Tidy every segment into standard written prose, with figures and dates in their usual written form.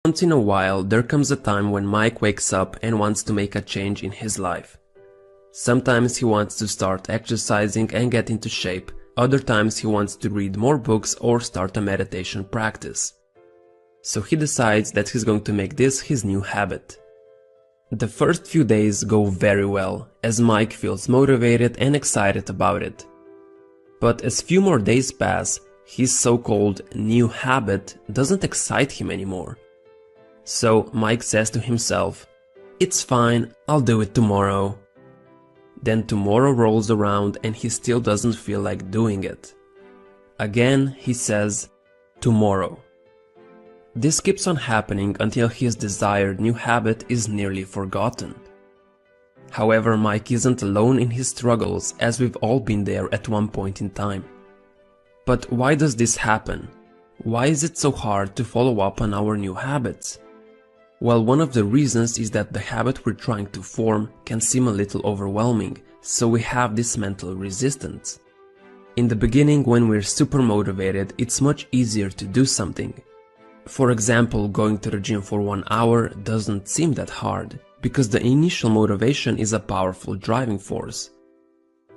Once in a while, there comes a time when Mike wakes up and wants to make a change in his life. Sometimes he wants to start exercising and get into shape. Other times he wants to read more books or start a meditation practice. So he decides that he's going to make this his new habit. The first few days go very well, as Mike feels motivated and excited about it. But as few more days pass, his so-called new habit doesn't excite him anymore. So Mike says to himself, "It's fine, I'll do it tomorrow." Then tomorrow rolls around and he still doesn't feel like doing it. Again he says, "Tomorrow." This keeps on happening until his desired new habit is nearly forgotten. However, Mike isn't alone in his struggles, as we've all been there at one point in time. But why does this happen? Why is it so hard to follow up on our new habits? Well, one of the reasons is that the habit we're trying to form can seem a little overwhelming, so we have this mental resistance. In the beginning, when we're super motivated, it's much easier to do something. For example, going to the gym for 1 hour doesn't seem that hard, because the initial motivation is a powerful driving force.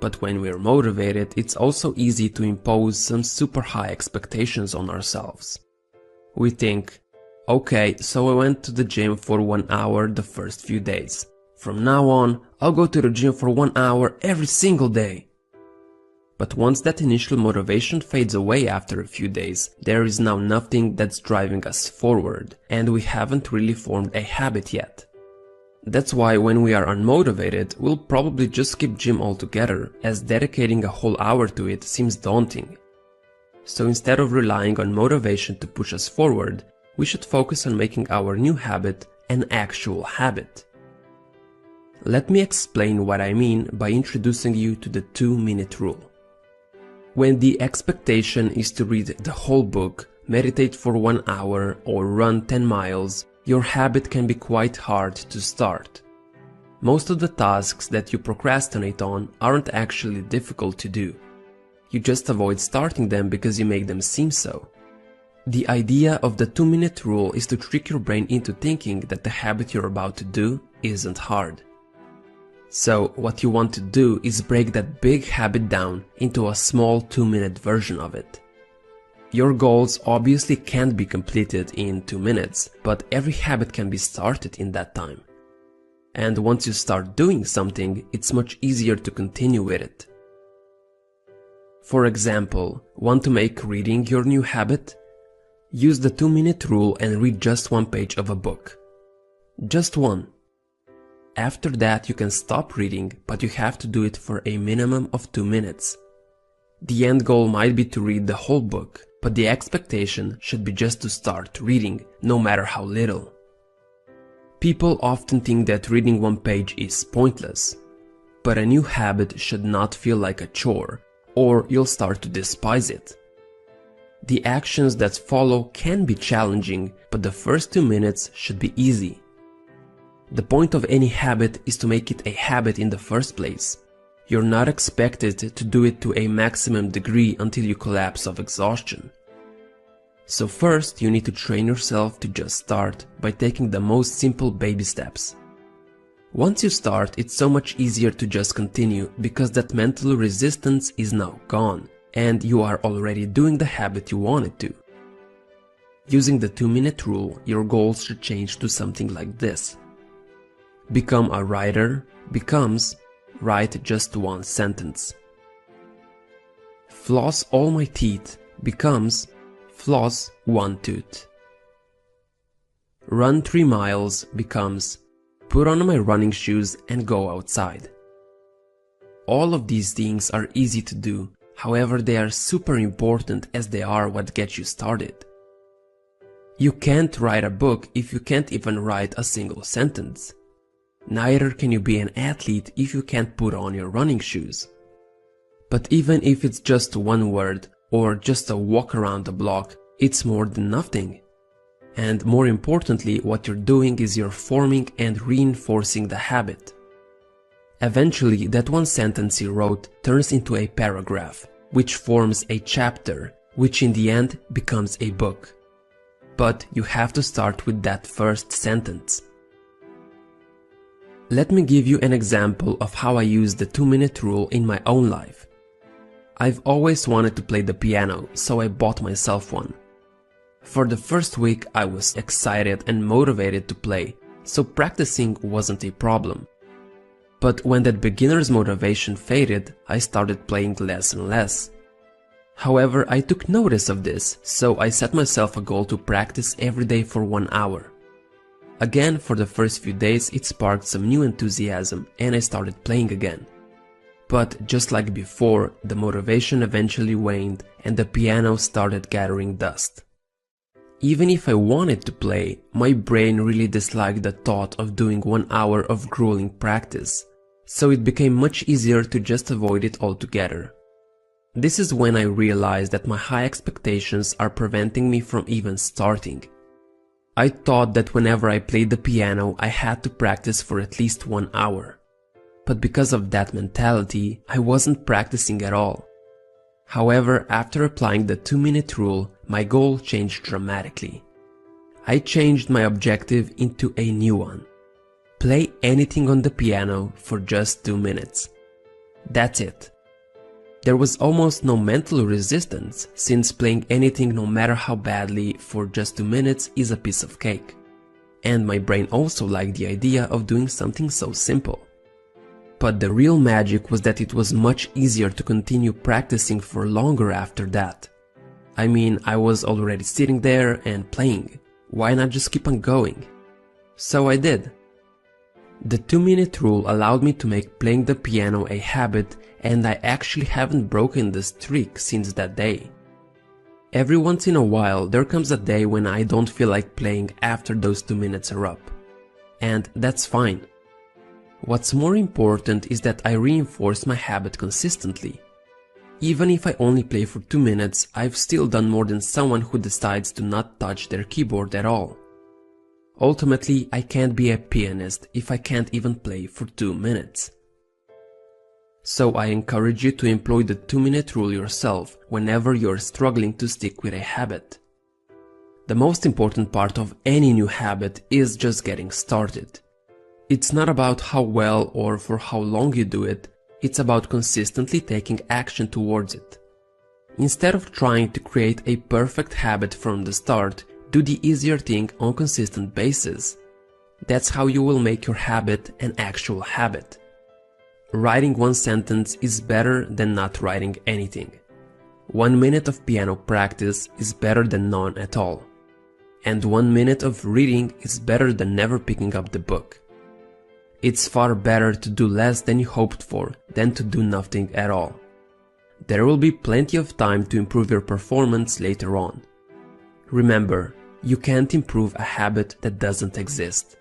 But when we're motivated, it's also easy to impose some super high expectations on ourselves. We think, okay, so I went to the gym for 1 hour the first few days. From now on, I'll go to the gym for 1 hour every single day. But once that initial motivation fades away after a few days, there is now nothing that's driving us forward, and we haven't really formed a habit yet. That's why when we are unmotivated, we'll probably just skip gym altogether, as dedicating a whole hour to it seems daunting. So instead of relying on motivation to push us forward, we should focus on making our new habit an actual habit. Let me explain what I mean by introducing you to the 2-minute rule. When the expectation is to read the whole book, meditate for 1 hour, or run 10 miles, your habit can be quite hard to start. Most of the tasks that you procrastinate on aren't actually difficult to do. You just avoid starting them because you make them seem so. The idea of the 2-minute rule is to trick your brain into thinking that the habit you're about to do isn't hard. So what you want to do is break that big habit down into a small 2-minute version of it. Your goals obviously can't be completed in 2 minutes, but every habit can be started in that time. And once you start doing something, it's much easier to continue with it. For example, want to make reading your new habit? Use the 2-minute rule and read just 1 page of a book. Just one. After that you can stop reading, but you have to do it for a minimum of 2 minutes. The end goal might be to read the whole book, but the expectation should be just to start reading, no matter how little. People often think that reading 1 page is pointless, but a new habit should not feel like a chore, or you'll start to despise it. The actions that follow can be challenging, but the first 2 minutes should be easy. The point of any habit is to make it a habit in the first place. You're not expected to do it to a maximum degree until you collapse of exhaustion. So first, you need to train yourself to just start by taking the most simple baby steps. Once you start, it's so much easier to just continue because that mental resistance is now gone, and you are already doing the habit you wanted to. Using the 2-minute rule, your goals should change to something like this. Become a writer becomes write just 1 sentence. Floss all my teeth becomes floss 1 tooth. Run 3 miles becomes put on my running shoes and go outside. All of these things are easy to do, however they are super important as they are what gets you started. You can't write a book if you can't even write a single sentence. Neither can you be an athlete if you can't put on your running shoes. But even if it's just 1 word or just a walk around the block, it's more than nothing. And more importantly, what you're doing is you're forming and reinforcing the habit. Eventually, that 1 sentence you wrote turns into a paragraph, which forms a chapter, which in the end becomes a book. but you have to start with that first sentence. Let me give you an example of how I use the 2-minute rule in my own life. I've always wanted to play the piano, so I bought myself one. For the first week I was excited and motivated to play, so practicing wasn't a problem. But when that beginner's motivation faded, I started playing less and less. However, I took notice of this, so I set myself a goal to practice every day for 1 hour. Again, for the first few days it sparked some new enthusiasm and I started playing again. But just like before, the motivation eventually waned and the piano started gathering dust. Even if I wanted to play, my brain really disliked the thought of doing 1 hour of grueling practice, so it became much easier to just avoid it altogether. This is when I realized that my high expectations are preventing me from even starting. I thought that whenever I played the piano, I had to practice for at least 1 hour. But because of that mentality, I wasn't practicing at all. However, after applying the 2-minute rule, my goal changed dramatically. I changed my objective into a new one. Play anything on the piano for just 2 minutes. That's it. There was almost no mental resistance, since playing anything no matter how badly for just 2 minutes is a piece of cake. And my brain also liked the idea of doing something so simple. But the real magic was that it was much easier to continue practicing for longer after that. I mean, I was already sitting there and playing. Why not just keep on going? So I did. The 2-minute rule allowed me to make playing the piano a habit, and I actually haven't broken the streak since that day. Every once in a while there comes a day when I don't feel like playing after those 2 minutes are up. And that's fine. What's more important is that I reinforce my habit consistently. Even if I only play for 2 minutes, I've still done more than someone who decides to not touch their keyboard at all. Ultimately, I can't be a pianist if I can't even play for 2 minutes. So I encourage you to employ the 2-minute rule yourself whenever you're struggling to stick with a habit. The most important part of any new habit is just getting started. It's not about how well or for how long you do it, it's about consistently taking action towards it. Instead of trying to create a perfect habit from the start, do the easier thing on a consistent basis. That's how you will make your habit an actual habit. Writing one sentence is better than not writing anything. 1 minute of piano practice is better than none at all. And 1 minute of reading is better than never picking up the book. It's far better to do less than you hoped for than to do nothing at all. There will be plenty of time to improve your performance later on. Remember, you can't improve a habit that doesn't exist.